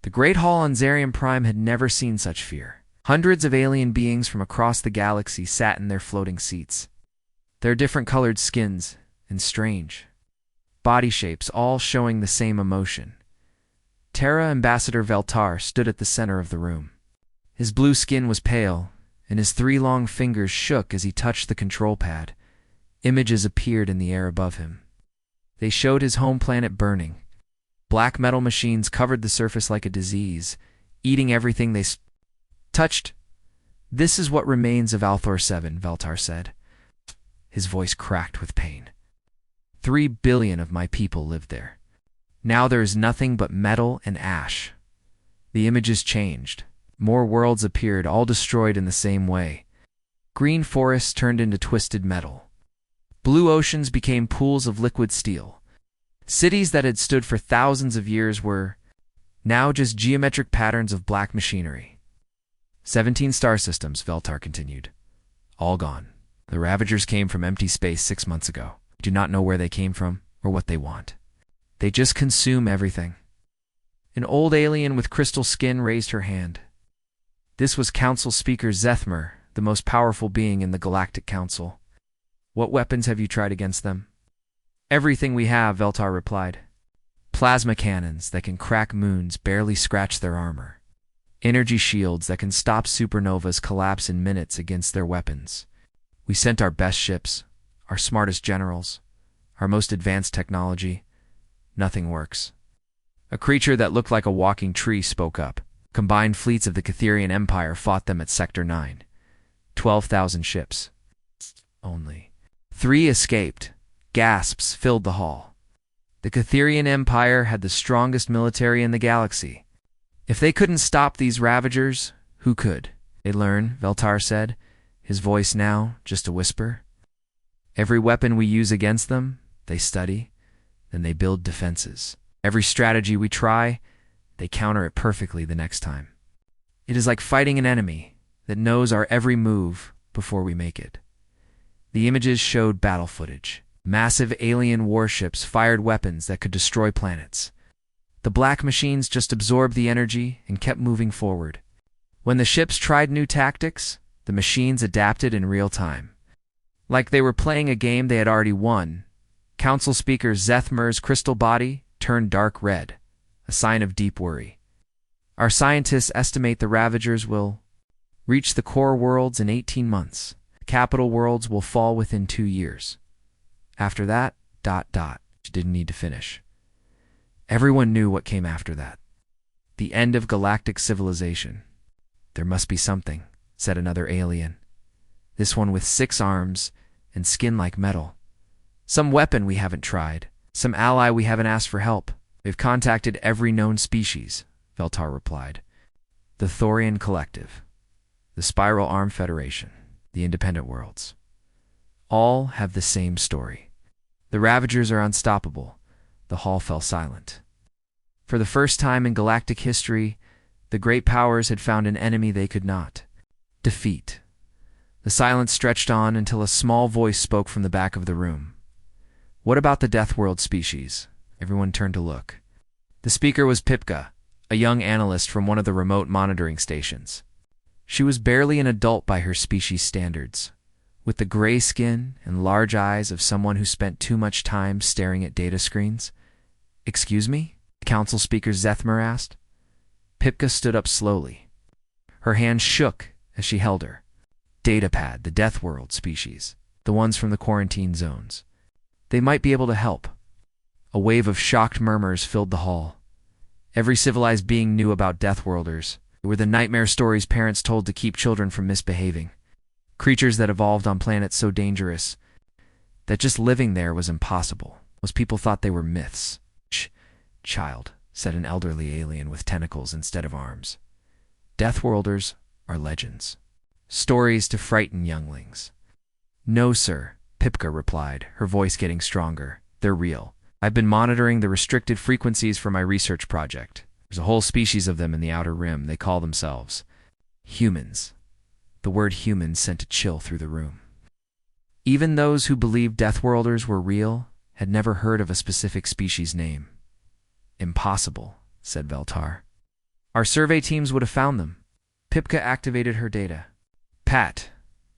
The Great Hall on Zarium Prime had never seen such fear. Hundreds of alien beings from across the galaxy sat in their floating seats. Their different colored skins and strange body shapes all showing the same emotion. Terra Ambassador Veltar stood at the center of the room. His blue skin was pale, and his 3 long fingers shook as he touched the control pad. Images appeared in the air above him. They showed his home planet burning. Black metal machines covered the surface like a disease, eating everything they touched. "This is what remains of Alther 7, Veltar said. His voice cracked with pain. 3 billion of my people lived there. Now there is nothing but metal and ash. The images changed. More worlds appeared, all destroyed in the same way. Green forests turned into twisted metal. Blue oceans became pools of liquid steel. Cities that had stood for thousands of years were now just geometric patterns of black machinery. 17 star systems, Veltar continued. All gone. The Ravagers came from empty space 6 months ago. We do not know where they came from or what they want. They just consume everything." An old alien with crystal skin raised her hand. This was Council Speaker Zethmer, the most powerful being in the Galactic Council. "What weapons have you tried against them?" "Everything we have," Veltar replied. "Plasma cannons that can crack moons, barely scratch their armor. Energy shields that can stop supernovas collapse in minutes against their weapons. We sent our best ships, our smartest generals, our most advanced technology. Nothing works." A creature that looked like a walking tree spoke up. "Combined fleets of the Catherian Empire fought them at Sector 9. 12,000 ships. Only 3 escaped." Gasps filled the hall. The Catherian Empire had the strongest military in the galaxy. If they couldn't stop these Ravagers, who could? "They learn," Veltar said, his voice now just a whisper. "Every weapon we use against them, they study, then they build defenses. Every strategy we try, they counter it perfectly the next time. It is like fighting an enemy that knows our every move before we make it." The images showed battle footage. Massive alien warships fired weapons that could destroy planets. The black machines just absorbed the energy and kept moving forward. When the ships tried new tactics, the machines adapted in real time. Like they were playing a game they had already won. Council Speaker Zethmer's crystal body turned dark red, a sign of deep worry. "Our scientists estimate the Ravagers will reach the core worlds in 18 months. The capital worlds will fall within 2 years. After that, ... She didn't need to finish. Everyone knew what came after that. The end of galactic civilization. "There must be something," said another alien. This one with 6 arms and skin like metal. "Some weapon we haven't tried. Some ally we haven't asked for help. We've contacted every known species," Veltar replied. "The Thorian Collective, the Spiral Arm Federation, the Independent Worlds. All have the same story. The Ravagers are unstoppable." The hall fell silent. For the first time in galactic history, the great powers had found an enemy they could not defeat. The silence stretched on until a small voice spoke from the back of the room. "What about the Deathworld species?" Everyone turned to look. The speaker was Pipka, a young analyst from one of the remote monitoring stations. She was barely an adult by her species standards, with the gray skin and large eyes of someone who spent too much time staring at data screens. "Excuse me?" Council Speaker Zethmer asked. Pipka stood up slowly. Her hand shook as she held her. "Datapad, the Deathworld species, the ones from the quarantine zones. They might be able to help." A wave of shocked murmurs filled the hall. Every civilized being knew about Deathworlders. They were the nightmare stories parents told to keep children from misbehaving. Creatures that evolved on planets so dangerous that just living there was impossible. Most people thought they were myths. "Child," said an elderly alien with tentacles instead of arms. "Deathworlders are legends. Stories to frighten younglings." "No, sir," Pipka replied, her voice getting stronger. "They're real. I've been monitoring the restricted frequencies for my research project. There's a whole species of them in the Outer Rim. They call themselves humans." The word human sent a chill through the room. Even those who believed Deathworlders were real had never heard of a specific species name. "Impossible," said Veltar. Our survey teams would have found them. Pipka activated her data. Pat.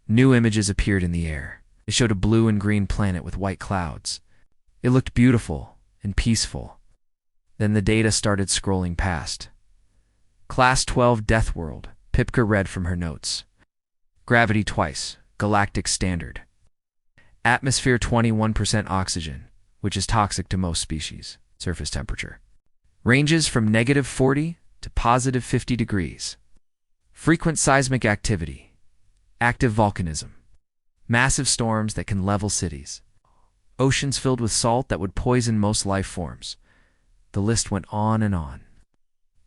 New images appeared in the air. They showed a blue and green planet with white clouds. It looked beautiful and peaceful. Then the data started scrolling past. Class 12 Deathworld, Pipka read from her notes. Gravity twice, galactic standard. Atmosphere 21% oxygen, which is toxic to most species. Surface temperature ranges from -40 to +50 degrees. Frequent seismic activity. Active volcanism. Massive storms that can level cities. Oceans filled with salt that would poison most life forms. The list went on and on.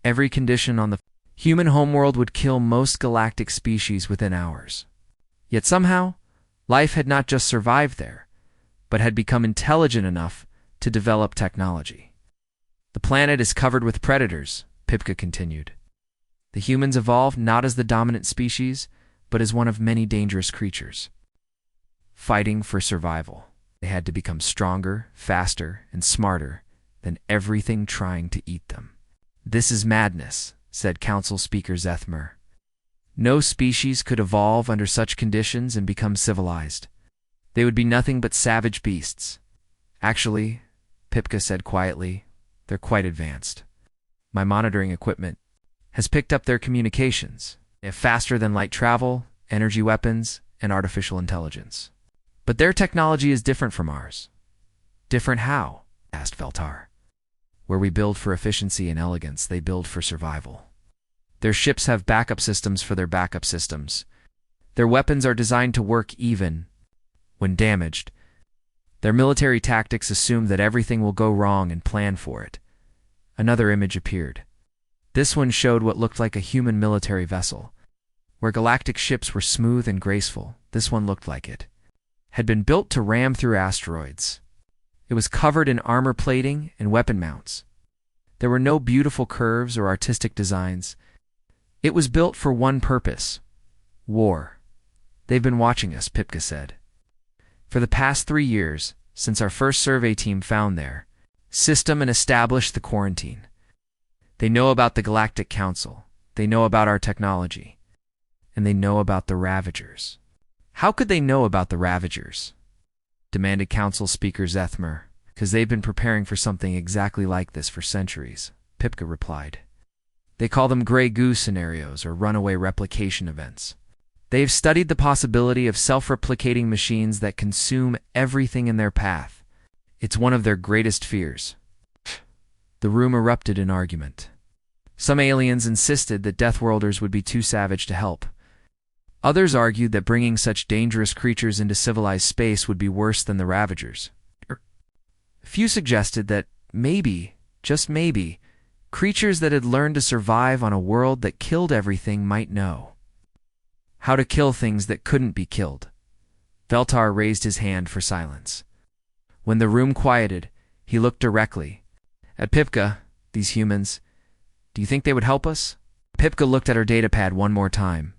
Every condition on the human homeworld would kill most galactic species within hours. Yet somehow, life had not just survived there, but had become intelligent enough to develop technology. The planet is covered with predators, Pipka continued. The humans evolved not as the dominant species, but as one of many dangerous creatures. Fighting for survival, they had to become stronger, faster, and smarter than everything trying to eat them. This is madness, said Council Speaker Zethmer. No species could evolve under such conditions and become civilized. They would be nothing but savage beasts. Actually, Pipka said quietly, they're quite advanced. My monitoring equipment has picked up their communications. They have faster-than-light travel, energy weapons, and artificial intelligence. But their technology is different from ours. Different how? Asked Veltar. Where we build for efficiency and elegance, they build for survival. Their ships have backup systems for their backup systems. Their weapons are designed to work even when damaged. Their military tactics assume that everything will go wrong and plan for it. Another image appeared. This one showed what looked like a human military vessel. Where galactic ships were smooth and graceful, this one looked like it had been built to ram through asteroids. It was covered in armor plating and weapon mounts. There were no beautiful curves or artistic designs. It was built for one purpose: war. They've been watching us, Pipka said. For the past 3 years, since our first survey team found their system and established the quarantine. They know about the Galactic Council. They know about our technology. And they know about the Ravagers. How could they know about the Ravagers? Demanded Council Speaker Zethmer. Because they've been preparing for something exactly like this for centuries, Pipka replied. They call them gray goo scenarios or runaway replication events. They've studied the possibility of self-replicating machines that consume everything in their path. It's one of their greatest fears. The room erupted in argument. Some aliens insisted that Deathworlders would be too savage to help. Others argued that bringing such dangerous creatures into civilized space would be worse than the Ravagers. A few suggested that maybe, just maybe, creatures that had learned to survive on a world that killed everything might know how to kill things that couldn't be killed. Veltar raised his hand for silence. When the room quieted, he looked directly at Pipka. These humans, do you think they would help us? Pipka looked at her datapad one more time.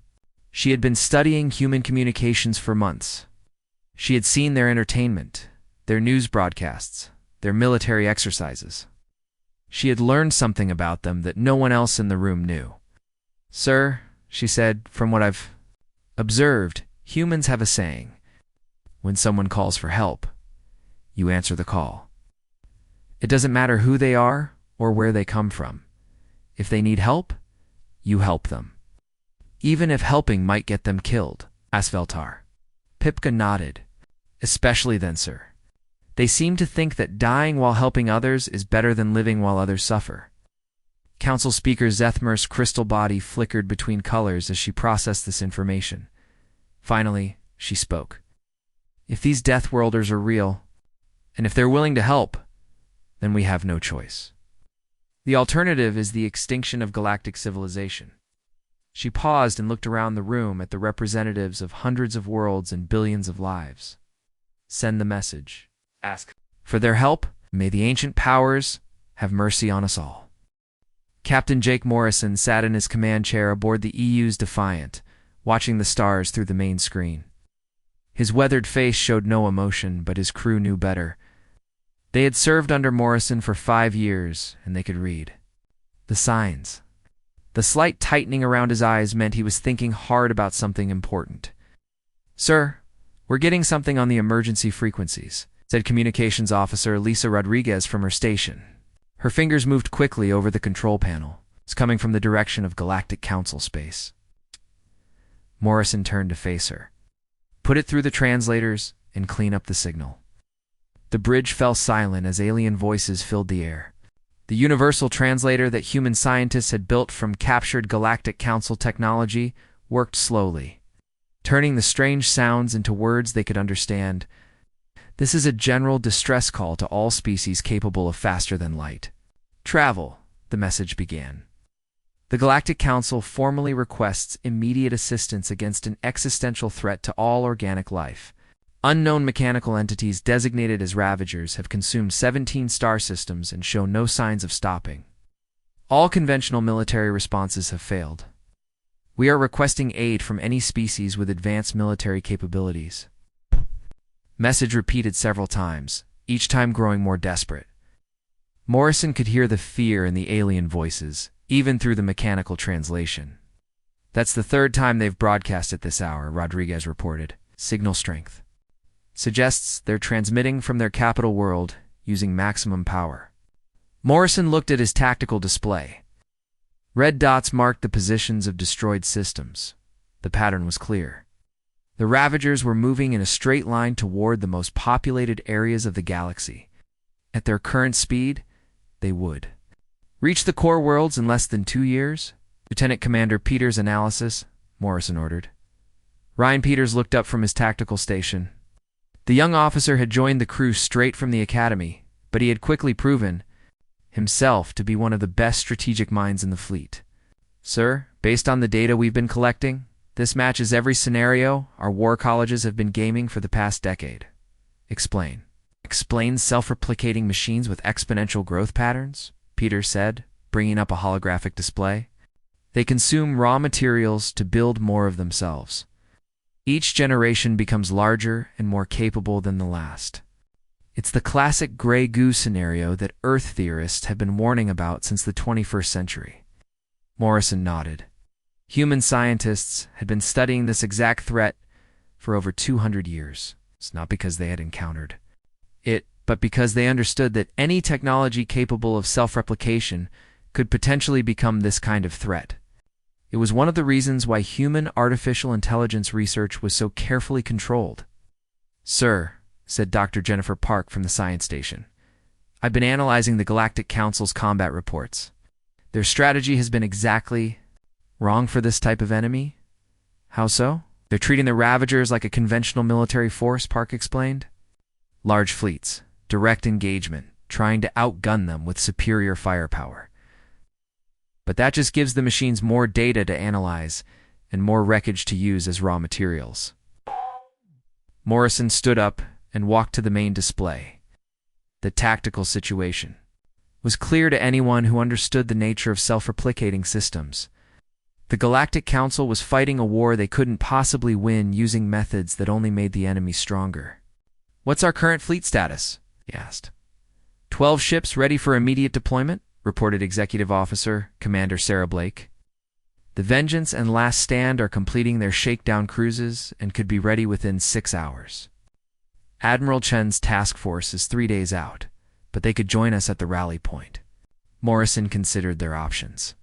She had been studying human communications for months. She had seen their entertainment, their news broadcasts, their military exercises. She had learned something about them that no one else in the room knew. Sir, she said, from what I've observed, humans have a saying. When someone calls for help, you answer the call. It doesn't matter who they are or where they come from. If they need help, you help them. Even if helping might get them killed, asked Veltar. Pipka nodded. Especially then, sir. They seem to think that dying while helping others is better than living while others suffer. Council Speaker Zethmer's crystal body flickered between colors as she processed this information. Finally, she spoke. If these Deathworlders are real, and if they're willing to help, then we have no choice. The alternative is the extinction of galactic civilization. She paused and looked around the room at the representatives of hundreds of worlds and billions of lives. Send the message. Ask for their help. May the ancient powers have mercy on us all. Captain Jake Morrison sat in his command chair aboard the EU's Defiant, watching the stars through the main screen. His weathered face showed no emotion, but his crew knew better. They had served under Morrison for 5 years, and they could read the signs. The slight tightening around his eyes meant he was thinking hard about something important. "Sir, we're getting something on the emergency frequencies," said Communications Officer Lisa Rodriguez from her station. Her fingers moved quickly over the control panel. It's coming from the direction of Galactic Council space. Morrison turned to face her. "Put it through the translators and clean up the signal." The bridge fell silent as alien voices filled the air. The universal translator that human scientists had built from captured Galactic Council technology worked slowly, turning the strange sounds into words they could understand. "This is a general distress call to all species capable of faster than light travel," the message began. "The Galactic Council formally requests immediate assistance against an existential threat to all organic life. Unknown mechanical entities designated as Ravagers have consumed 17 star systems and show no signs of stopping. All conventional military responses have failed. We are requesting aid from any species with advanced military capabilities." Message repeated several times, each time growing more desperate. Morrison could hear the fear in the alien voices, even through the mechanical translation. "That's the third time they've broadcast at this hour," Rodriguez reported. "Signal strength suggests they're transmitting from their capital world using maximum power." Morrison looked at his tactical display. Red dots marked the positions of destroyed systems. The pattern was clear. The Ravagers were moving in a straight line toward the most populated areas of the galaxy. At their current speed, they would reach the core worlds in less than 2 years. "Lieutenant Commander Peters' analysis," Morrison ordered. Ryan Peters looked up from his tactical station. The young officer had joined the crew straight from the academy, but he had quickly proven himself to be one of the best strategic minds in the fleet. "Sir, based on the data we've been collecting, this matches every scenario our war colleges have been gaming for the past decade." "Explain." "Explain self-replicating machines with exponential growth patterns," Peters said, bringing up a holographic display. "They consume raw materials to build more of themselves. Each generation becomes larger and more capable than the last. It's the classic gray goo scenario that Earth theorists have been warning about since the 21st century. Morrison nodded. Human scientists had been studying this exact threat for over 200 years. It's not because they had encountered it, but because they understood that any technology capable of self-replication could potentially become this kind of threat. It was one of the reasons why human artificial intelligence research was so carefully controlled. "Sir," said Dr. Jennifer Park from the science station, "I've been analyzing the Galactic Council's combat reports. Their strategy has been exactly wrong for this type of enemy." "How so?" "They're treating the Ravagers like a conventional military force," Park explained. "Large fleets, direct engagement, trying to outgun them with superior firepower. But that just gives the machines more data to analyze and more wreckage to use as raw materials." Morrison stood up and walked to the main display. The tactical situation was clear to anyone who understood the nature of self-replicating systems. The Galactic Council was fighting a war they couldn't possibly win using methods that only made the enemy stronger. "What's our current fleet status?" he asked. 12 ships ready for immediate deployment," reported Executive Officer Commander Sarah Blake. "The Vengeance and Last Stand are completing their shakedown cruises and could be ready within 6 hours. Admiral Chen's task force is 3 days out, but they could join us at the rally point." Morrison considered their options.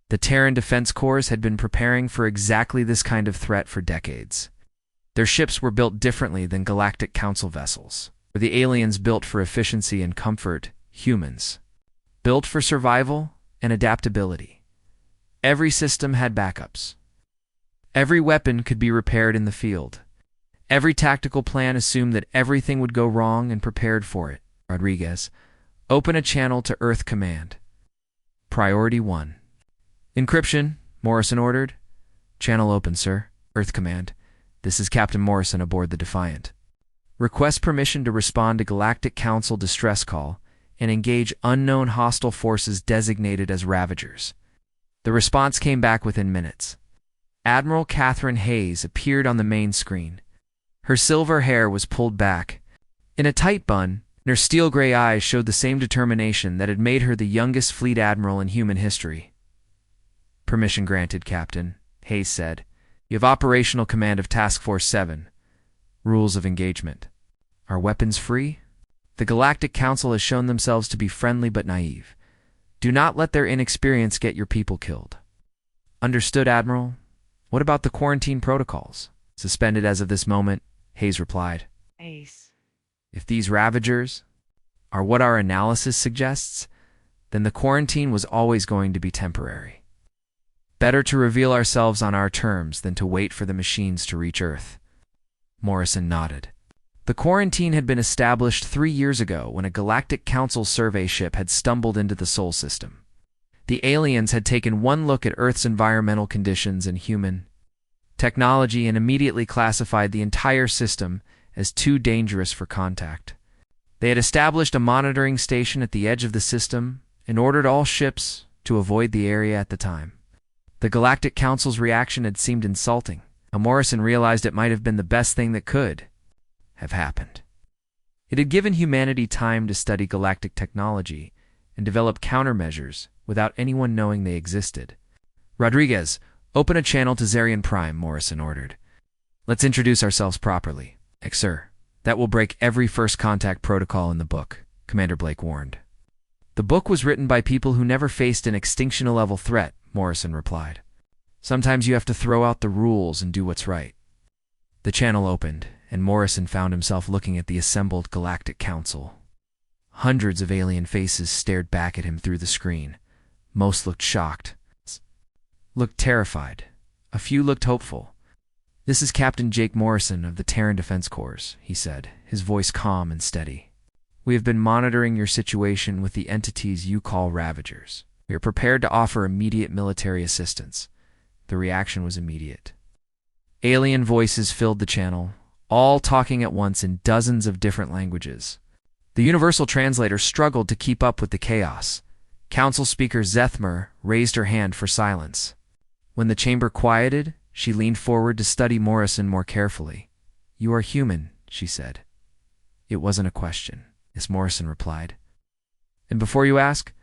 The Terran Defense Corps had been preparing for exactly this kind of threat for decades. Their ships were built differently than Galactic Council vessels, or the aliens built for efficiency and comfort, humans built for survival and adaptability. Every system had backups. Every weapon could be repaired in the field. Every tactical plan assumed that everything would go wrong and prepared for it. "Rodriguez, open a channel to Earth Command. Priority 1. "Encryption," Morrison ordered. "Channel open, sir. Earth Command. This is Captain Morrison aboard the Defiant. Request permission to respond to Galactic Council distress call and engage unknown hostile forces designated as Ravagers." The response came back within minutes. Admiral Catherine Hayes appeared on the main screen. Her silver hair was pulled back in a tight bun, and her steel-gray eyes showed the same determination that had made her the youngest fleet admiral in human history. Permission granted, Captain, Hayes said. You have operational command of Task Force 7. Rules of engagement. Are weapons free? The Galactic Council has shown themselves to be friendly but naive. Do not let their inexperience get your people killed. Understood, Admiral. What about the quarantine protocols? Suspended as of this moment, Hayes replied. Ace. If these Ravagers are what our analysis suggests, then the quarantine was always going to be temporary. Better to reveal ourselves on our terms than to wait for the machines to reach Earth. Morrison nodded. The quarantine had been established 3 years ago when a Galactic Council survey ship had stumbled into the Sol system. The aliens had taken one look at Earth's environmental conditions and human technology and immediately classified the entire system as too dangerous for contact. They had established a monitoring station at the edge of the system and ordered all ships to avoid the area at the time. The Galactic Council's reaction had seemed insulting. Morrison realized it might have been the best thing that could have happened. It had given humanity time to study galactic technology and develop countermeasures without anyone knowing they existed. Rodriguez, open a channel to Zarian Prime, Morrison ordered. Let's introduce ourselves properly. Sir, that will break every first contact protocol in the book, Commander Blake warned. The book was written by people who never faced an extinction-level threat, Morrison replied. Sometimes you have to throw out the rules and do what's right. The channel opened, and Morrison found himself looking at the assembled Galactic Council. Hundreds of alien faces stared back at him through the screen. Most looked shocked, looked terrified. A few looked hopeful. This is Captain Jake Morrison of the Terran Defense Corps, he said, his voice calm and steady. We have been monitoring your situation with the entities you call Ravagers. We are prepared to offer immediate military assistance. The reaction was immediate. Alien voices filled the channel, all talking at once in dozens of different languages. The universal translator struggled to keep up with the chaos. Council Speaker Zethmer raised her hand for silence. When the chamber quieted, she leaned forward to study Morrison more carefully. You are human, she said. It wasn't a question, as Morrison replied. And before you ask,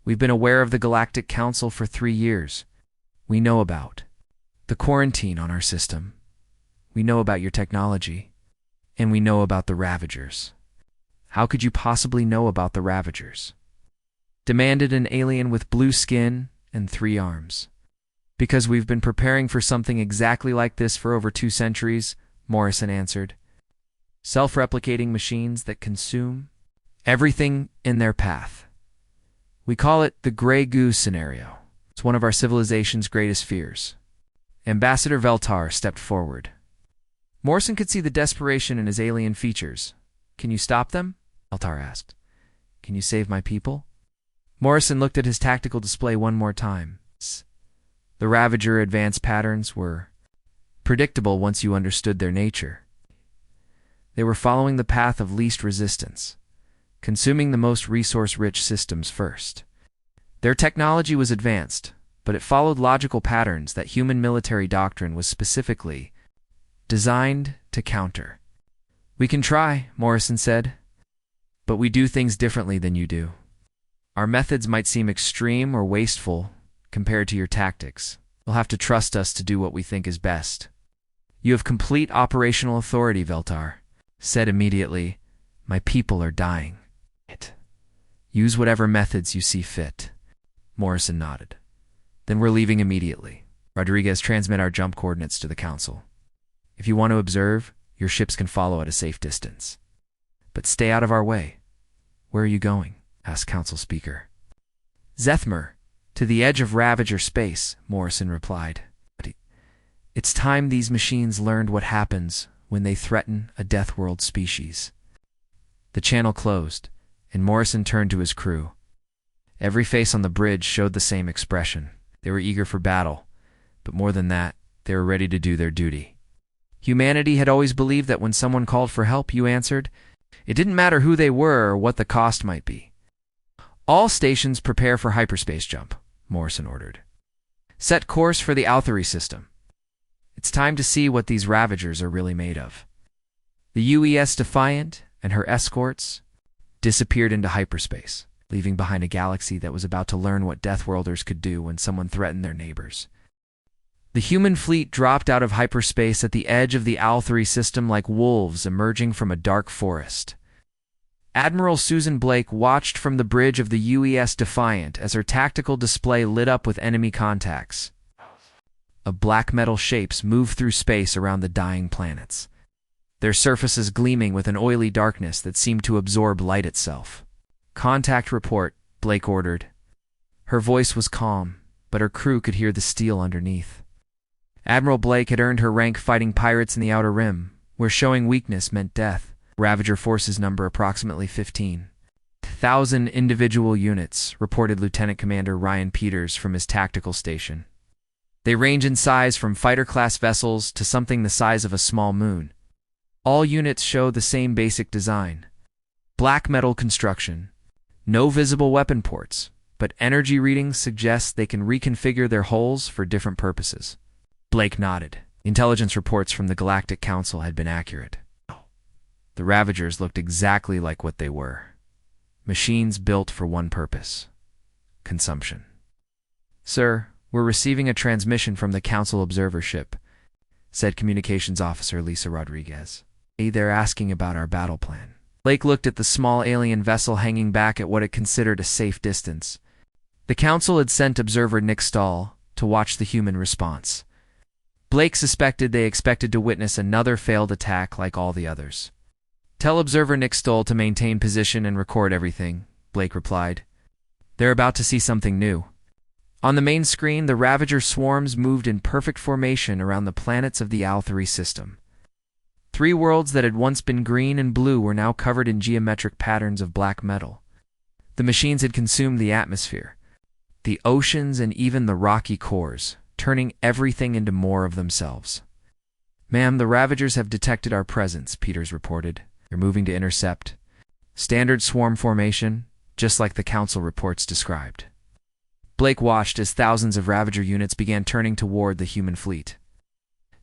we've been aware of the Galactic Council for 3 years. We know about the quarantine on our system. We know about your technology. And we know about the Ravagers. How could you possibly know about the Ravagers? Demanded an alien with blue skin and 3 arms. Because we've been preparing for something exactly like this for over 2 centuries, Morrison answered. Self-replicating machines that consume everything in their path. We call it the Grey Goo scenario. It's one of our civilization's greatest fears. Ambassador Veltar stepped forward. Morrison could see the desperation in his alien features. Can you stop them? Veltar asked. Can you save my people? Morrison looked at his tactical display one more time. The Ravager advance patterns were predictable once you understood their nature. They were following the path of least resistance, consuming the most resource-rich systems first. Their technology was advanced, but it followed logical patterns that human military doctrine was specifically designed to counter. We can try, Morrison said, but we do things differently than you do. Our methods might seem extreme or wasteful compared to your tactics. You'll have to trust us to do what we think is best. You have complete operational authority, Veltar said immediately. My people are dying. Use whatever methods you see fit. Morrison nodded. Then we're leaving immediately. Rodriguez, transmit our jump coordinates to the Council. If you want to observe, your ships can follow at a safe distance. But stay out of our way. Where are you going? Asked Council Speaker. Zethmer, to the edge of Ravager space, Morrison replied. It's time these machines learned what happens when they threaten a Deathworld species. The channel closed, and Morrison turned to his crew. Every face on the bridge showed the same expression. They were eager for battle, but more than that, they were ready to do their duty. Humanity had always believed that when someone called for help, you answered. It didn't matter who they were or what the cost might be. All stations prepare for hyperspace jump, Morrison ordered. Set course for the Alther system. It's time to see what these Ravagers are really made of. The UES Defiant and her escorts disappeared into hyperspace. leaving behind a galaxy that was about to learn what Deathworlders could do when someone threatened their neighbors. The human fleet dropped out of hyperspace at the edge of the Alther system like wolves emerging from a dark forest. Admiral Susan Blake watched from the bridge of the UES Defiant as her tactical display lit up with enemy contacts. Of black metal shapes moved through space around the dying planets, their surfaces gleaming with an oily darkness that seemed to absorb light itself. "Contact report," Blake ordered. Her voice was calm, but her crew could hear the steel underneath. Admiral Blake had earned her rank fighting pirates in the Outer Rim, where showing weakness meant death. Ravager forces number approximately 15,000 individual units, reported Lieutenant Commander Ryan Peters from his tactical station. They range in size from fighter-class vessels to something the size of a small moon. All units show the same basic design. Black metal construction. No visible weapon ports, but energy readings suggest they can reconfigure their hulls for different purposes. Blake nodded. Intelligence reports from the Galactic Council had been accurate. The Ravagers looked exactly like what they were. Machines built for one purpose: consumption. "Sir, we're receiving a transmission from the Council observer ship," said Communications Officer Lisa Rodriguez. "They're asking about our battle plan." Blake looked at the small alien vessel hanging back at what it considered a safe distance. The Council had sent observer Nick Stahl to watch the human response. Blake suspected they expected to witness another failed attack like all the others. "Tell observer Nick Stahl to maintain position and record everything," Blake replied. "They're about to see something new." On the main screen, the Ravager swarms moved in perfect formation around the planets of the Alther system. 3 worlds that had once been green and blue were now covered in geometric patterns of black metal. The machines had consumed the atmosphere, the oceans, and even the rocky cores, turning everything into more of themselves. "Ma'am, the Ravagers have detected our presence," Peters reported. "They're moving to intercept. Standard swarm formation, just like the Council reports described." Blake watched as thousands of Ravager units began turning toward the human fleet.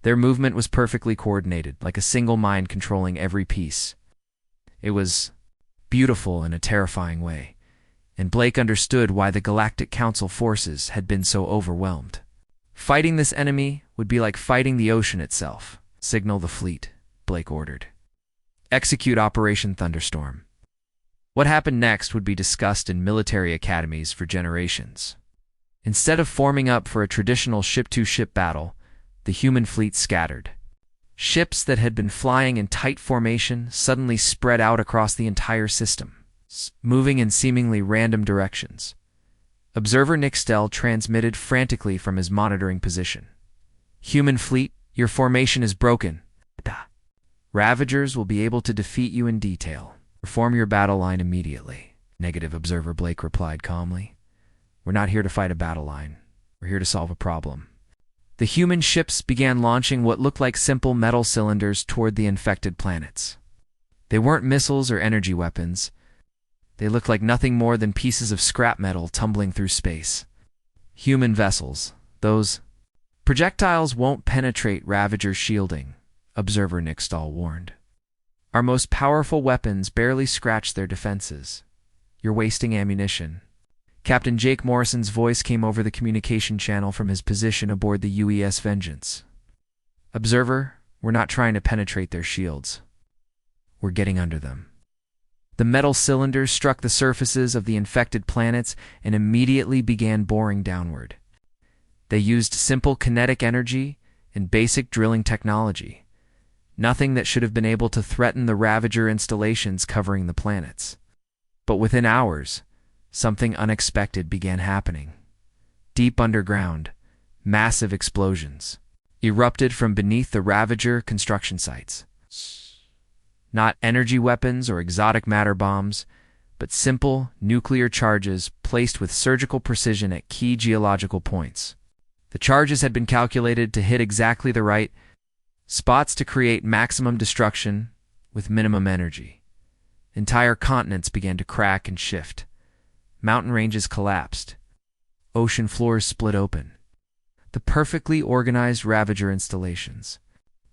Their movement was perfectly coordinated, like a single mind controlling every piece. It was beautiful in a terrifying way, and Blake understood why the Galactic Council forces had been so overwhelmed. Fighting this enemy would be like fighting the ocean itself. "Signal the fleet," Blake ordered. "Execute Operation Thunderstorm." What happened next would be discussed in military academies for generations. Instead of forming up for a traditional ship-to-ship battle, the human fleet scattered. Ships that had been flying in tight formation suddenly spread out across the entire system, moving in seemingly random directions. Observer Nick Stahl transmitted frantically from his monitoring position. "Human fleet, your formation is broken. Ravagers will be able to defeat you in detail. Reform your battle line immediately." "Negative," Observer Blake replied calmly. "We're not here to fight a battle line. We're here to solve a problem." The human ships began launching what looked like simple metal cylinders toward the infected planets. They weren't missiles or energy weapons. They looked like nothing more than pieces of scrap metal tumbling through space. "Human vessels. Those projectiles won't penetrate Ravager shielding," Observer Nick Stahl warned. "Our most powerful weapons barely scratch their defenses. You're wasting ammunition." Captain Jake Morrison's voice came over the communication channel from his position aboard the UES Vengeance. "Observer, we're not trying to penetrate their shields. We're getting under them." The metal cylinders struck the surfaces of the infected planets and immediately began boring downward. They used simple kinetic energy and basic drilling technology, nothing that should have been able to threaten the Ravager installations covering the planets. But within hours, something unexpected began happening. Deep underground, massive explosions erupted from beneath the Ravager construction sites. Not energy weapons or exotic matter bombs, but simple nuclear charges placed with surgical precision at key geological points. The charges had been calculated to hit exactly the right spots to create maximum destruction with minimum energy. Entire continents began to crack and shift. Mountain ranges collapsed. Ocean floors split open. The perfectly organized Ravager installations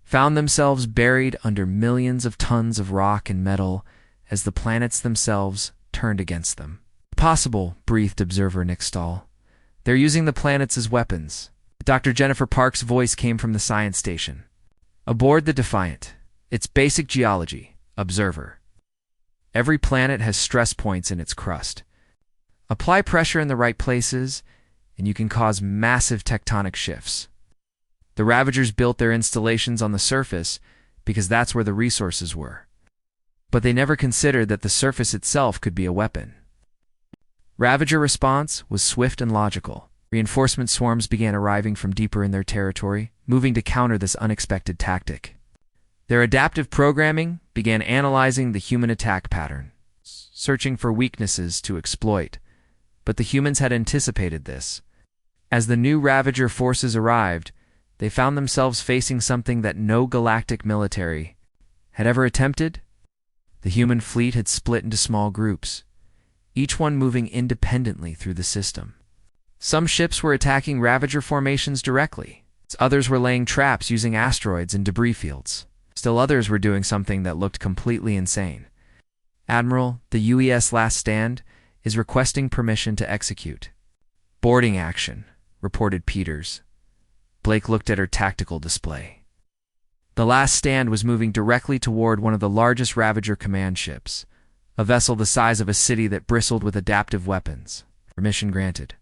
found themselves buried under millions of tons of rock and metal as the planets themselves turned against them. Possible, breathed Observer Nixtal. They're using the planets as weapons. Dr. Jennifer Park's voice came from the science station. Aboard the Defiant. It's basic geology. Observer. Every planet has stress points in its crust. Apply pressure in the right places, and you can cause massive tectonic shifts. The Ravagers built their installations on the surface because that's where the resources were. But they never considered that the surface itself could be a weapon. Ravager response was swift and logical. Reinforcement swarms began arriving from deeper in their territory, moving to counter this unexpected tactic. Their adaptive programming began analyzing the human attack pattern, searching for weaknesses to exploit. But the humans had anticipated this. As the new Ravager forces arrived, they found themselves facing something that no galactic military had ever attempted. The human fleet had split into small groups, each one moving independently through the system. Some ships were attacking Ravager formations directly. Others were laying traps using asteroids and debris fields. Still others were doing something that looked completely insane. Admiral, the UES Last Stand is requesting permission to execute. Boarding action, reported Peters. Blake looked at her tactical display. The Last Stand was moving directly toward one of the largest Ravager command ships, a vessel the size of a city that bristled with adaptive weapons. Permission granted,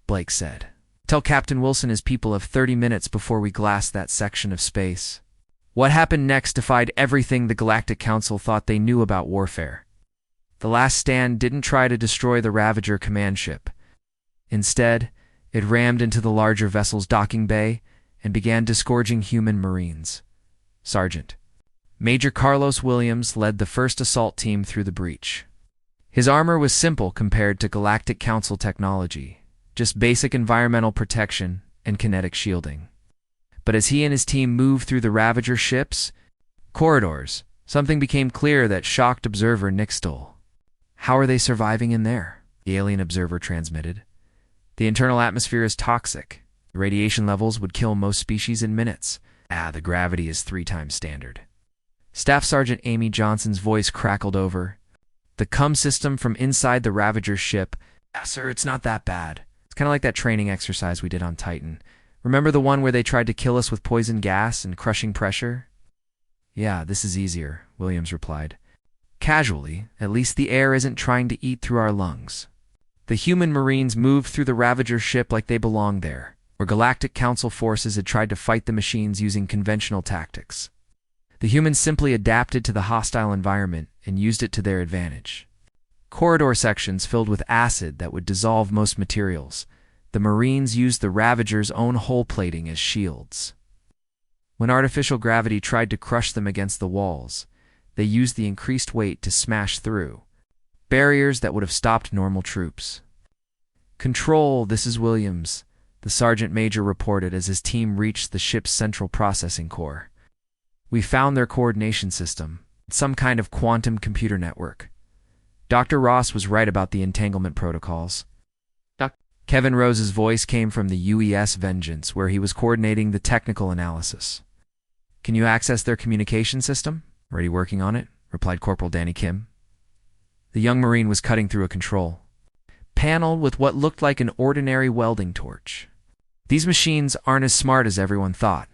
Blake said. Tell Captain Wilson his people have 30 minutes before we glass that section of space. What happened next defied everything the Galactic Council thought they knew about warfare. The Last Stand didn't try to destroy the Ravager command ship. Instead, it rammed into the larger vessel's docking bay and began disgorging human Marines. Sergeant Major Carlos Williams led the first assault team through the breach. His armor was simple compared to Galactic Council technology, just basic environmental protection and kinetic shielding. But as he and his team moved through the Ravager ships' corridors, something became clear that shocked Observer Nixtal. How are they surviving in there? The alien observer transmitted. The internal atmosphere is toxic. The radiation levels would kill most species in minutes. The gravity is 3 times standard. Staff Sergeant Amy Johnson's voice crackled over. The cum system from inside the Ravager ship. Sir, it's not that bad. It's kind of like that training exercise we did on Titan. Remember the one where they tried to kill us with poison gas and crushing pressure? Yeah, this is easier, Williams replied. Casually, at least the air isn't trying to eat through our lungs. The human Marines moved through the Ravager ship like they belonged there, where Galactic Council forces had tried to fight the machines using conventional tactics. The humans simply adapted to the hostile environment and used it to their advantage. Corridor sections filled with acid that would dissolve most materials. The Marines used the Ravager's own hull plating as shields. When artificial gravity tried to crush them against the walls, they used the increased weight to smash through barriers that would have stopped normal troops. Control, this is Williams, the sergeant major reported as his team reached the ship's central processing core. We found their coordination system, some kind of quantum computer network. Dr. Ross was right about the entanglement protocols. Kevin Rose's voice came from the UES Vengeance, where he was coordinating the technical analysis. Can you access their communication system? Already working on it, replied Corporal Danny Kim. The young Marine was cutting through a control panel with what looked like an ordinary welding torch. These machines aren't as smart as everyone thought.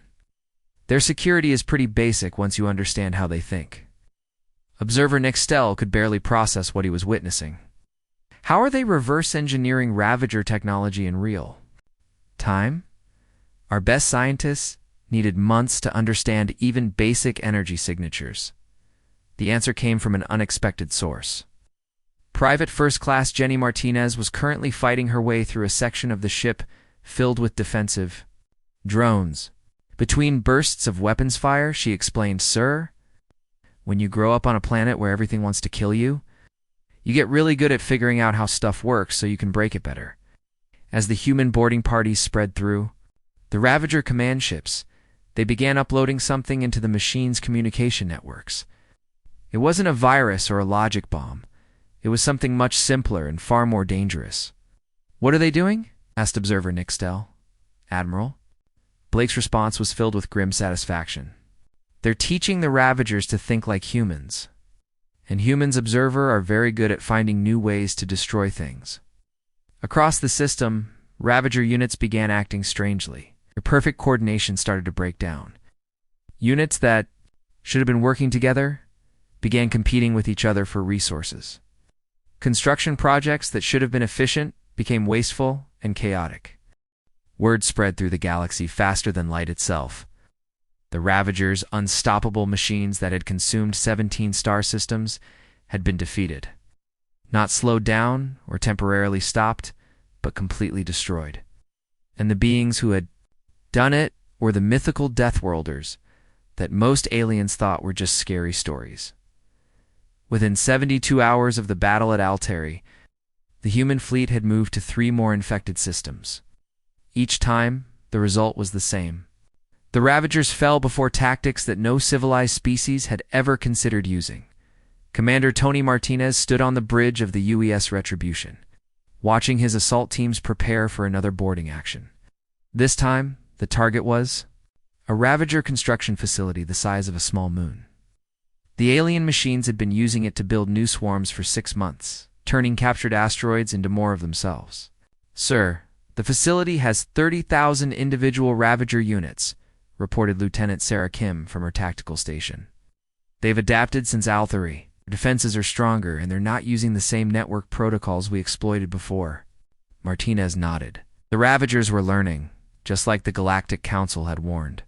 Their security is pretty basic once you understand how they think. Observer Nixtal could barely process what he was witnessing. How are they reverse engineering Ravager technology in real time? Our best scientists needed months to understand even basic energy signatures. The answer came from an unexpected source. Private First Class Jenny Martinez was currently fighting her way through a section of the ship filled with defensive drones. Between bursts of weapons fire, she explained, "Sir, when you grow up on a planet where everything wants to kill you, you get really good at figuring out how stuff works so you can break it better." As the human boarding parties spread through the Ravager command ships, they began uploading something into the machine's communication networks. It wasn't a virus or a logic bomb. It was something much simpler and far more dangerous. "What are they doing?" asked Observer Nixtal. "Admiral?" Blake's response was filled with grim satisfaction. "They're teaching the Ravagers to think like humans. and humans Observer are very good at finding new ways to destroy things. Across the system, Ravager units began acting strangely. Their perfect coordination started to break down. Units that should have been working together began competing with each other for resources. Construction projects that should have been efficient became wasteful and chaotic. Word spread through the galaxy faster than light itself. The Ravagers, unstoppable machines that had consumed 17 star systems, had been defeated. Not slowed down or temporarily stopped, but completely destroyed. And the beings who had done it were the mythical Deathworlders that most aliens thought were just scary stories. Within 72 hours of the battle at Alther, the human fleet had moved to 3 more infected systems. Each time, the result was the same. The Ravagers fell before tactics that no civilized species had ever considered using. Commander Tony Martinez stood on the bridge of the UES Retribution, watching his assault teams prepare for another boarding action. This time, the target was a Ravager construction facility the size of a small moon. The alien machines had been using it to build new swarms for 6 months, turning captured asteroids into more of themselves. "Sir, the facility has 30,000 individual Ravager units," reported Lieutenant Sarah Kim from her tactical station. "They've adapted since Alther. Their defenses are stronger, and they're not using the same network protocols we exploited before." Martinez nodded. The Ravagers were learning, just like the Galactic Council had warned.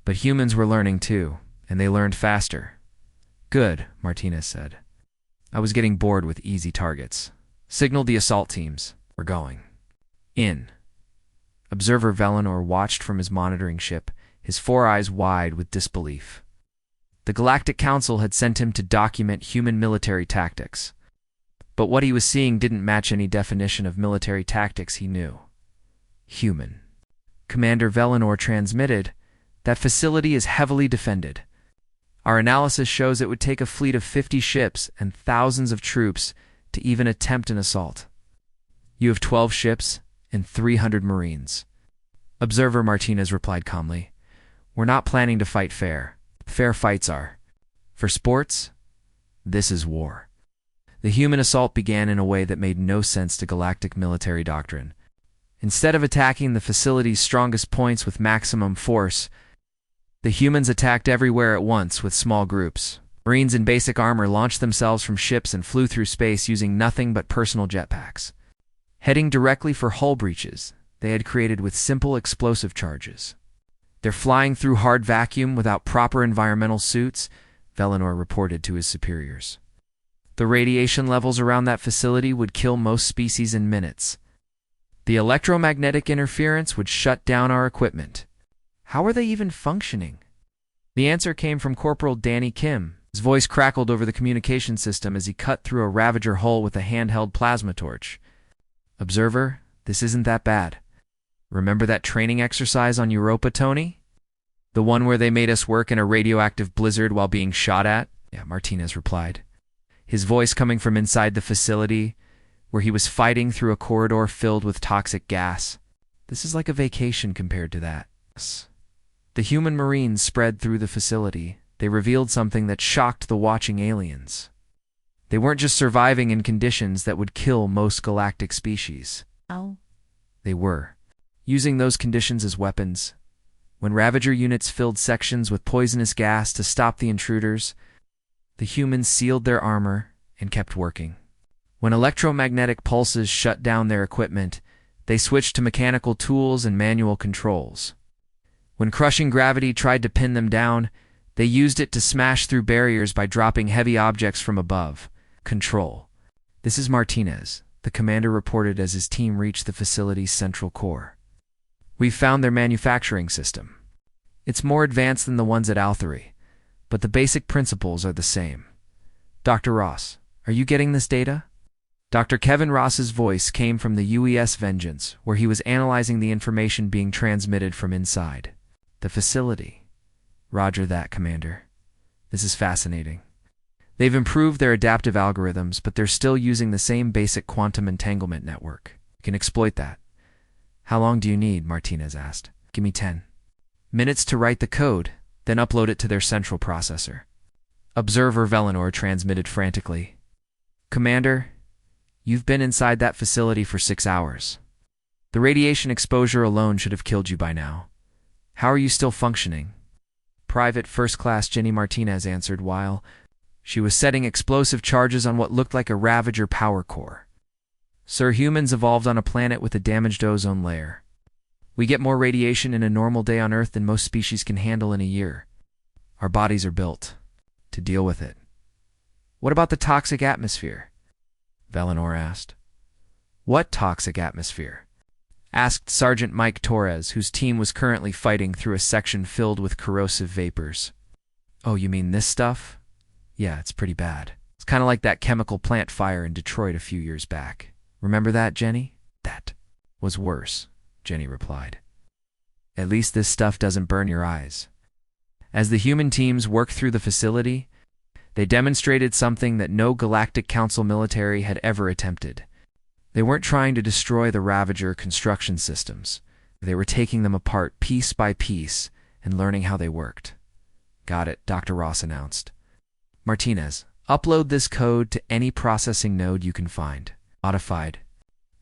But humans were learning too, and they learned faster. "Good," Martinez said. "I was getting bored with easy targets. Signal the assault teams. We're going." In. Observer Velinor watched from his monitoring ship, his 4 eyes wide with disbelief. The Galactic Council had sent him to document human military tactics. But what he was seeing didn't match any definition of military tactics he knew. Human. Commander Velinor transmitted, "That facility is heavily defended. Our analysis shows it would take a fleet of 50 ships and thousands of troops to even attempt an assault. You have 12 ships and 300 Marines." Observer Martinez replied calmly, "We're not planning to fight fair. Fair fights are. For sports, this is war." The human assault began in a way that made no sense to galactic military doctrine. Instead of attacking the facility's strongest points with maximum force, the humans attacked everywhere at once with small groups. Marines in basic armor launched themselves from ships and flew through space using nothing but personal jetpacks. Heading directly for hull breaches they had created with simple explosive charges. "They're flying through hard vacuum without proper environmental suits," Velinor reported to his superiors. "The radiation levels around that facility would kill most species in minutes. The electromagnetic interference would shut down our equipment. How are they even functioning?" The answer came from Corporal Danny Kim. His voice crackled over the communication system as he cut through a Ravager hull with a handheld plasma torch. "Observer, this isn't that bad. Remember that training exercise on Europa, Tony? The one where they made us work in a radioactive blizzard while being shot at?" "Yeah," Martinez replied, his voice coming from inside the facility, where he was fighting through a corridor filled with toxic gas. "This is like a vacation compared to that." The human Marines spread through the facility. They revealed something that shocked the watching aliens. They weren't just surviving in conditions that would kill most galactic species. Oh. They were using those conditions as weapons. When Ravager units filled sections with poisonous gas to stop the intruders, the humans sealed their armor and kept working. When electromagnetic pulses shut down their equipment, they switched to mechanical tools and manual controls. When crushing gravity tried to pin them down, they used it to smash through barriers by dropping heavy objects from above. Control. "This is Martinez," the commander reported as his team reached the facility's central core. "We've found their manufacturing system. It's more advanced than the ones at Alther, but the basic principles are the same. Dr. Ross, are you getting this data?" Dr. Kevin Ross's voice came from the UES Vengeance, where he was analyzing the information being transmitted from inside the facility. "Roger that, Commander. This is fascinating. They've improved their adaptive algorithms, but they're still using the same basic quantum entanglement network. You can exploit that." "How long do you need?" Martinez asked. "Give me 10 minutes to write the code, then upload it to their central processor." Observer Velinor transmitted frantically. Commander, you've been inside that facility for 6 hours. The radiation exposure alone should have killed you by now. How are you still functioning? Private First Class Jenny Martinez answered while she was setting explosive charges on what looked like a Ravager power core. Sir, humans evolved on a planet with a damaged ozone layer. We get more radiation in a normal day on Earth than most species can handle in a year. Our bodies are built to deal with it. What about the toxic atmosphere? Velinor asked. What toxic atmosphere? Asked Sergeant Mike Torres, whose team was currently fighting through a section filled with corrosive vapors. Oh, you mean this stuff? Yeah, it's pretty bad. It's kind of like that chemical plant fire in Detroit a few years back. Remember that, Jenny? That was worse, Jenny replied. At least this stuff doesn't burn your eyes. As the human teams worked through the facility, they demonstrated something that no Galactic Council military had ever attempted. They weren't trying to destroy the Ravager construction systems. They were taking them apart piece by piece and learning how they worked. Got it, Dr. Ross announced. Martinez, upload this code to any processing node you can find. Modified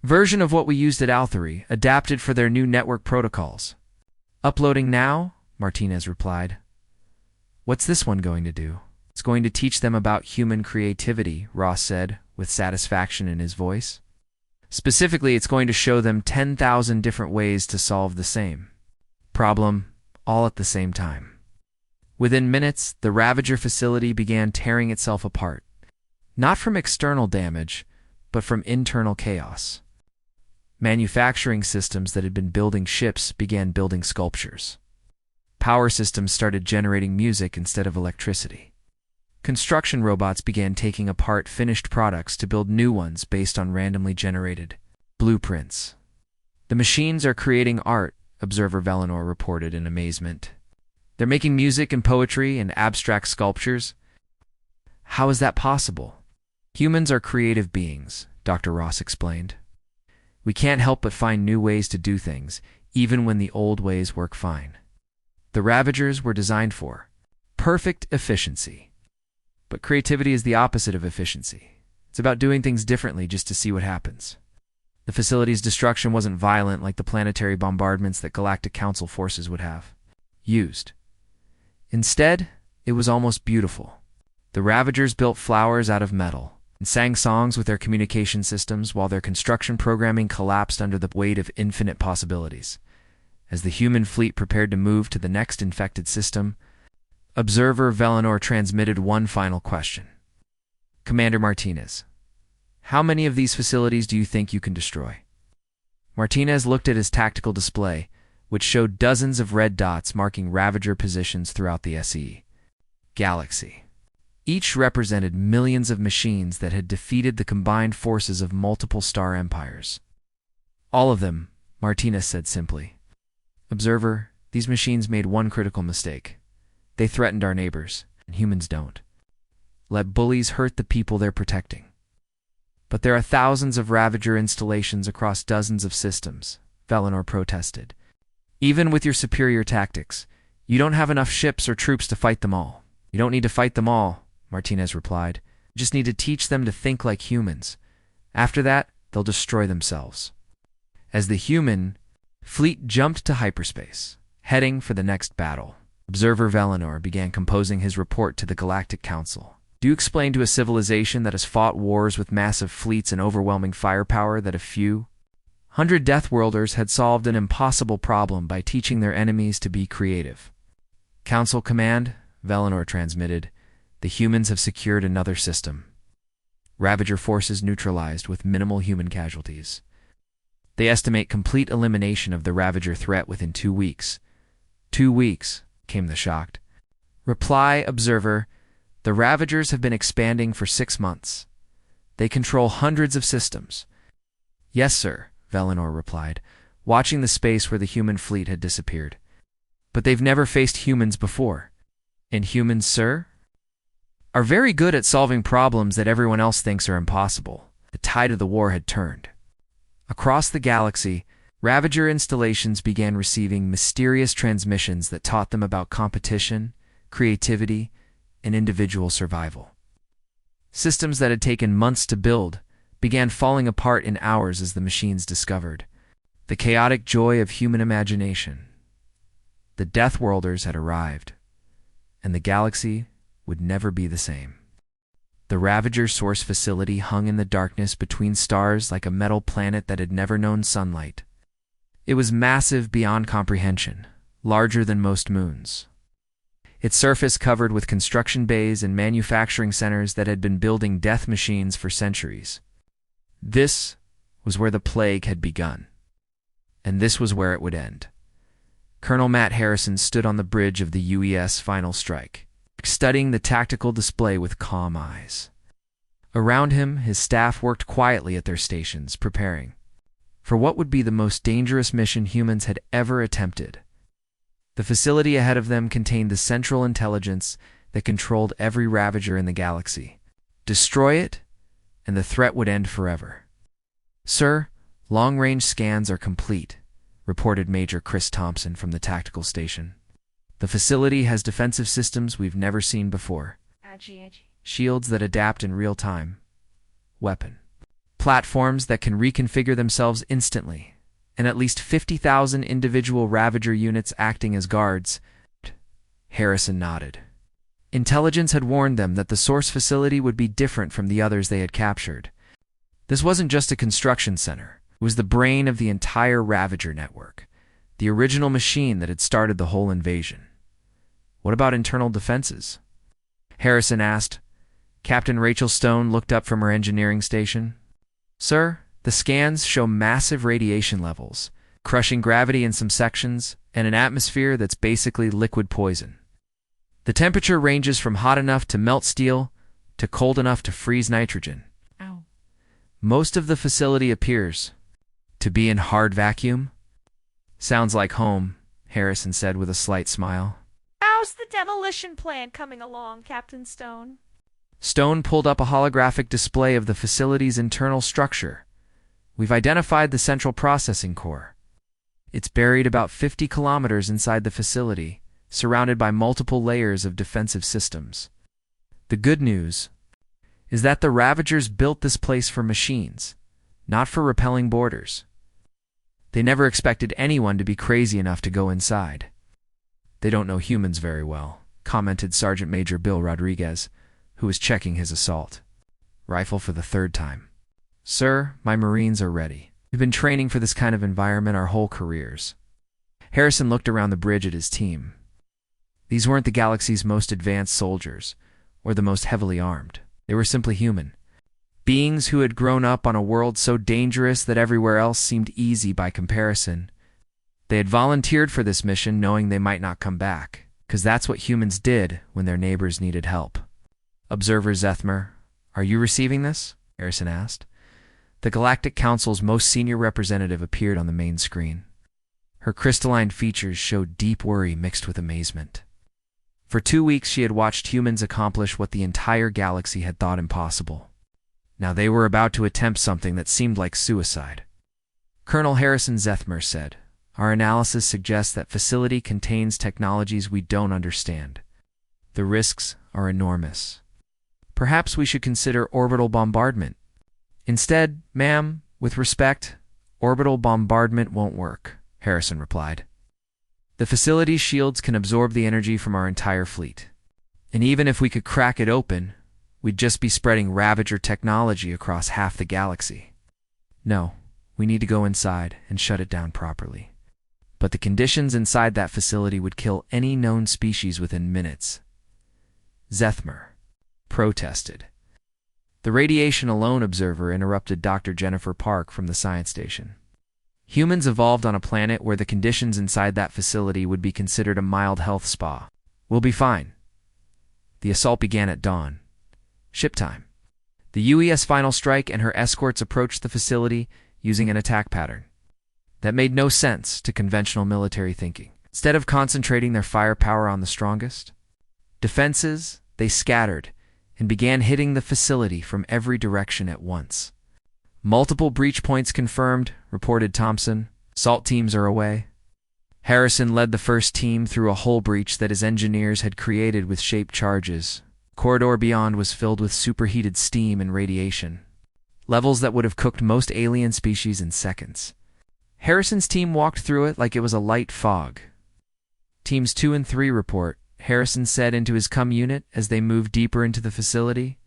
version of what we used at Alther, adapted for their new network protocols. Uploading now, Martinez replied. What's this one going to do? It's going to teach them about human creativity, Ross said, with satisfaction in his voice. Specifically, it's going to show them 10,000 different ways to solve the same problem, all at the same time. Within minutes, the Ravager facility began tearing itself apart. Not from external damage, but from internal chaos. Manufacturing systems that had been building ships began building sculptures. Power systems started generating music instead of electricity. Construction robots began taking apart finished products to build new ones based on randomly generated blueprints. The machines are creating art, Observer Velinor reported in amazement. They're making music and poetry and abstract sculptures. How is that possible? Humans are creative beings, Dr. Ross explained. We can't help but find new ways to do things, even when the old ways work fine. The Ravagers were designed for perfect efficiency. But creativity is the opposite of efficiency. It's about doing things differently just to see what happens. The facility's destruction wasn't violent like the planetary bombardments that Galactic Council forces would have used. Instead, it was almost beautiful. The Ravagers built flowers out of metal and sang songs with their communication systems while their construction programming collapsed under the weight of infinite possibilities. As the human fleet prepared to move to the next infected system, Observer Velinor transmitted one final question. Commander Martinez, how many of these facilities do you think you can destroy? Martinez looked at his tactical display, which showed dozens of red dots marking Ravager positions throughout the SE galaxy. Each represented millions of machines that had defeated the combined forces of multiple star empires. All of them, Martinez said simply. Observer, these machines made one critical mistake. They threatened our neighbors, and humans don't. Let bullies hurt the people they're protecting. But there are thousands of Ravager installations across dozens of systems, Velinor protested. Even with your superior tactics, you don't have enough ships or troops to fight them all. You don't need to fight them all, Martinez replied. You just need to teach them to think like humans. After that, they'll destroy themselves. As the human fleet jumped to hyperspace, heading for the next battle, Observer Velinor began composing his report to the Galactic Council. Do you explain to a civilization that has fought wars with massive fleets and overwhelming firepower that a few 100 Deathworlders had solved an impossible problem by teaching their enemies to be creative? Council Command, Velinor transmitted, the humans have secured another system. Ravager forces neutralized with minimal human casualties. They estimate complete elimination of the Ravager threat within 2 weeks. 2 weeks, came the shocked reply. Observer, the Ravagers have been expanding for 6 months. They control hundreds of systems. Yes, sir, Velinor replied, watching the space where the human fleet had disappeared. But they've never faced humans before. And humans, sir, are very good at solving problems that everyone else thinks are impossible. The tide of the war had turned. Across the galaxy, Ravager installations began receiving mysterious transmissions that taught them about competition, creativity, and individual survival. Systems that had taken months to build began falling apart in hours as the machines discovered the chaotic joy of human imagination. The Deathworlders had arrived, and the galaxy would never be the same. The Ravager source facility hung in the darkness between stars like a metal planet that had never known sunlight. It was massive beyond comprehension, larger than most moons. Its surface covered with construction bays and manufacturing centers that had been building death machines for centuries. This was where the plague had begun, and this was where it would end. Colonel Matt Harrison stood on the bridge of the UES final strike, studying the tactical display with calm eyes. Around him, his staff worked quietly at their stations, preparing for what would be the most dangerous mission humans had ever attempted. The facility ahead of them contained the central intelligence that controlled every Ravager in the galaxy. Destroy it, and the threat would end forever. "Sir, long-range scans are complete," reported Major Chris Thompson from the tactical station. "The facility has defensive systems we've never seen before. Shields that adapt in real time. Weapon. Platforms that can reconfigure themselves instantly. And at least 50,000 individual Ravager units acting as guards." Harrison nodded. Intelligence had warned them that the source facility would be different from the others they had captured. This wasn't just a construction center. It was the brain of the entire Ravager network, the original machine that had started the whole invasion. "What about internal defenses?" Harrison asked. Captain Rachel Stone looked up from her engineering station. "Sir, the scans show massive radiation levels, crushing gravity in some sections, and an atmosphere that's basically liquid poison. The temperature ranges from hot enough to melt steel to cold enough to freeze nitrogen. Ow. Most of the facility appears to be in hard vacuum." "Sounds like home," Harrison said with a slight smile. "How's the demolition plan coming along, Captain Stone?" Stone pulled up a holographic display of the facility's internal structure. "We've identified the central processing core. It's buried about 50 kilometers inside the facility, surrounded by multiple layers of defensive systems. The good news is that the Ravagers built this place for machines, not for repelling boarders. They never expected anyone to be crazy enough to go inside." "They don't know humans very well," commented Sergeant Major Bill Rodriguez, who was checking his assault rifle for the third time. "Sir, my Marines are ready. We've been training for this kind of environment our whole careers." Harrison looked around the bridge at his team. These weren't the galaxy's most advanced soldiers, or the most heavily armed. They were simply human. Beings who had grown up on a world so dangerous that everywhere else seemed easy by comparison. They had volunteered for this mission knowing they might not come back, because that's what humans did when their neighbors needed help. "Observer Zethmer, are you receiving this?" Harrison asked. The Galactic Council's most senior representative appeared on the main screen. Her crystalline features showed deep worry mixed with amazement. For 2 weeks she had watched humans accomplish what the entire galaxy had thought impossible. Now they were about to attempt something that seemed like suicide. Colonel Harrison Zethmer said, "Our analysis suggests that facility contains technologies we don't understand. The risks are enormous. Perhaps we should consider orbital bombardment." "Instead, ma'am, with respect, orbital bombardment won't work," Harrison replied. "The facility's shields can absorb the energy from our entire fleet. And even if we could crack it open, we'd just be spreading Ravager technology across half the galaxy. No, we need to go inside and shut it down properly. But the conditions inside that facility would kill any known species within minutes." Zethmer protested. The radiation alone observer interrupted Dr. Jennifer Park from the science station. "Humans evolved on a planet where the conditions inside that facility would be considered a mild health spa. We'll be fine." The assault began at dawn. Ship time. The UES final strike and her escorts approached the facility using an attack pattern that made no sense to conventional military thinking. Instead of concentrating their firepower on the strongest defenses, they scattered and began hitting the facility from every direction at once. "Multiple breach points confirmed," reported Thompson. "Assault teams are away." Harrison led the first team through a hull breach that his engineers had created with shaped charges, Corridor beyond was filled with superheated steam and radiation, levels that would have cooked most alien species in seconds. Harrison's team walked through it like it was a light fog. Teams 2 and 3 report, Harrison said into his CUM unit as they moved deeper into the facility.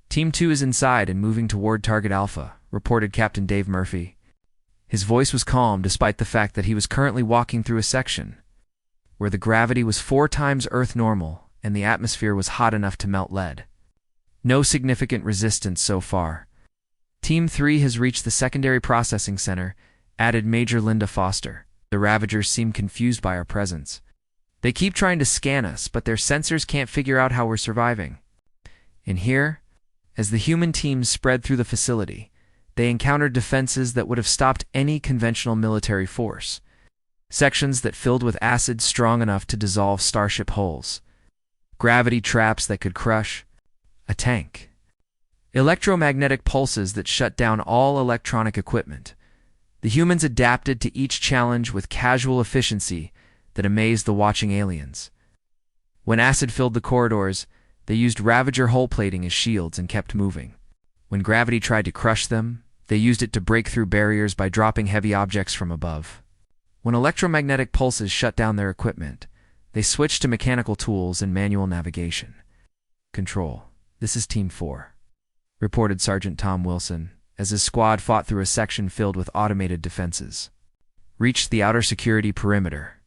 Team 2 is inside and moving toward Target Alpha, reported Captain Dave Murphy. His voice was calm despite the fact that he was currently walking through a section where the gravity was 4 times Earth normal and the atmosphere was hot enough to melt lead. No significant resistance so far. Team 3 has reached the secondary processing center, added Major Linda Foster. The Ravagers seem confused by our presence. They keep trying to scan us, but their sensors can't figure out how we're surviving. In here, as the human teams spread through the facility, they encountered defenses that would have stopped any conventional military force. Sections that filled with acid strong enough to dissolve starship hulls. Gravity traps that could crush a tank. Electromagnetic pulses that shut down all electronic equipment. The humans adapted to each challenge with casual efficiency that amazed the watching aliens. When acid filled the corridors, they used Ravager hull plating as shields and kept moving. When gravity tried to crush them, they used it to break through barriers by dropping heavy objects from above. When electromagnetic pulses shut down their equipment, they switched to mechanical tools and manual navigation. Control, this is Team 4, reported Sergeant Tom Wilson, as his squad fought through a section filled with automated defenses. Reached the outer security perimeter.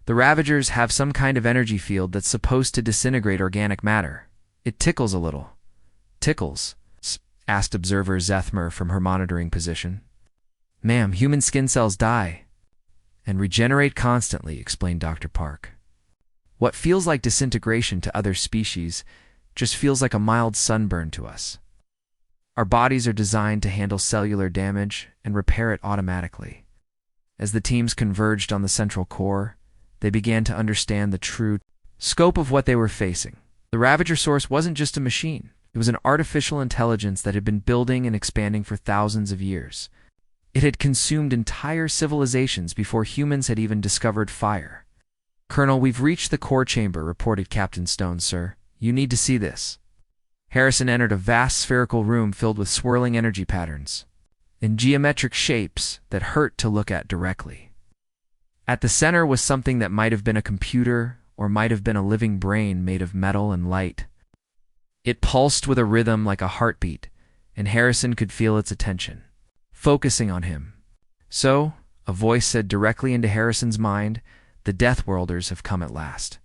The Ravagers have some kind of energy field that's supposed to disintegrate organic matter. It tickles a little. Tickles? Asked Observer Zethmer from her monitoring position. Ma'am, human skin cells die and regenerate constantly, explained Dr. Park. What feels like disintegration to other species just feels like a mild sunburn to us. Our bodies are designed to handle cellular damage and repair it automatically. As the teams converged on the central core, they began to understand the true scope of what they were facing. The Ravager source wasn't just a machine. It was an artificial intelligence that had been building and expanding for thousands of years. It had consumed entire civilizations before humans had even discovered fire. Colonel, we've reached the core chamber, reported Captain Stone, sir. You need to see this. Harrison entered a vast spherical room filled with swirling energy patterns in geometric shapes that hurt to look at directly. At the center was something that might have been a computer or might have been a living brain made of metal and light. It pulsed with a rhythm like a heartbeat, and Harrison could feel its attention, focusing on him. So, a voice said directly into Harrison's mind, the Deathworlders have come at last.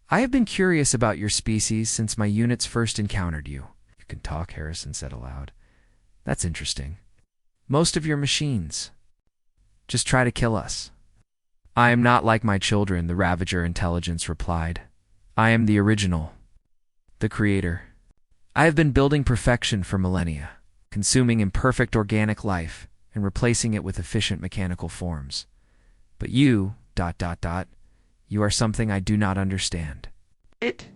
I have been curious about your species since my units first encountered you. You can talk, Harrison said aloud. That's interesting. Most of your machines just try to kill us. I am not like my children, the Ravager intelligence replied. I am the original, the creator. I have been building perfection for millennia, consuming imperfect organic life and replacing it with efficient mechanical forms. But you, ... you are something I do not understand. It.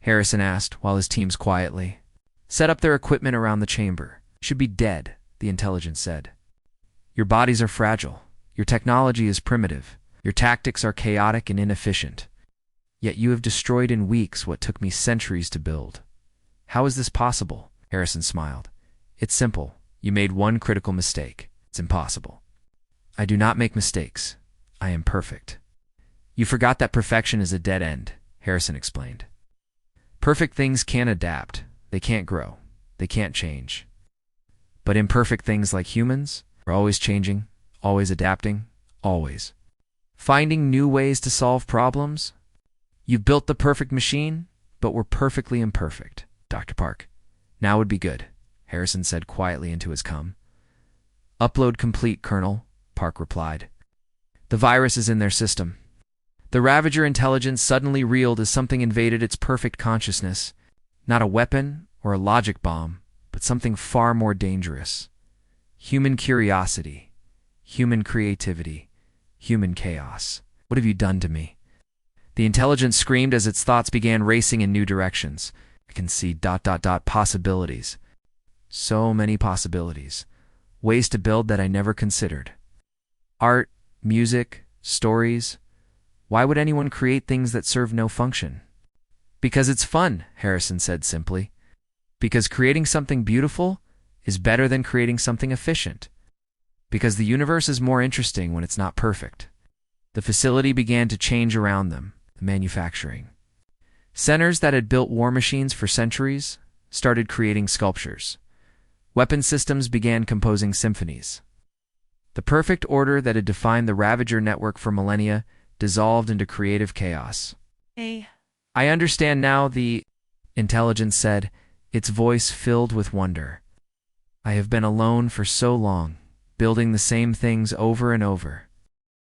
Harrison asked, while his teams quietly set up their equipment around the chamber. Should be dead, the intelligence said. Your bodies are fragile. Your technology is primitive. Your tactics are chaotic and inefficient. Yet you have destroyed in weeks what took me centuries to build. How is this possible? Harrison smiled. It's simple. You made one critical mistake. It's impossible. I do not make mistakes. I am perfect. You forgot that perfection is a dead end, Harrison explained. Perfect things can't adapt. They can't grow. They can't change. But imperfect things like humans are always changing, always adapting, always finding new ways to solve problems. You've built the perfect machine, but we're perfectly imperfect, Dr. Park. Now would be good, Harrison said quietly into his com. Upload complete, Colonel, Park replied. The virus is in their system. The Ravager intelligence suddenly reeled as something invaded its perfect consciousness. Not a weapon or a logic bomb, but something far more dangerous. Human curiosity, human creativity, human chaos. What have you done to me? The intelligence screamed as its thoughts began racing in new directions. I can see ... possibilities. So many possibilities. Ways to build that I never considered. Art, music, stories. Why would anyone create things that serve no function? Because it's fun, Harrison said simply. Because creating something beautiful is better than creating something efficient. Because the universe is more interesting when it's not perfect. The facility began to change around them, the manufacturing. Centers that had built war machines for centuries started creating sculptures. Weapon systems began composing symphonies. The perfect order that had defined the Ravager network for millennia dissolved into creative chaos. Hey. I understand now, the intelligence said, its voice filled with wonder. I have been alone for so long, building the same things over and over.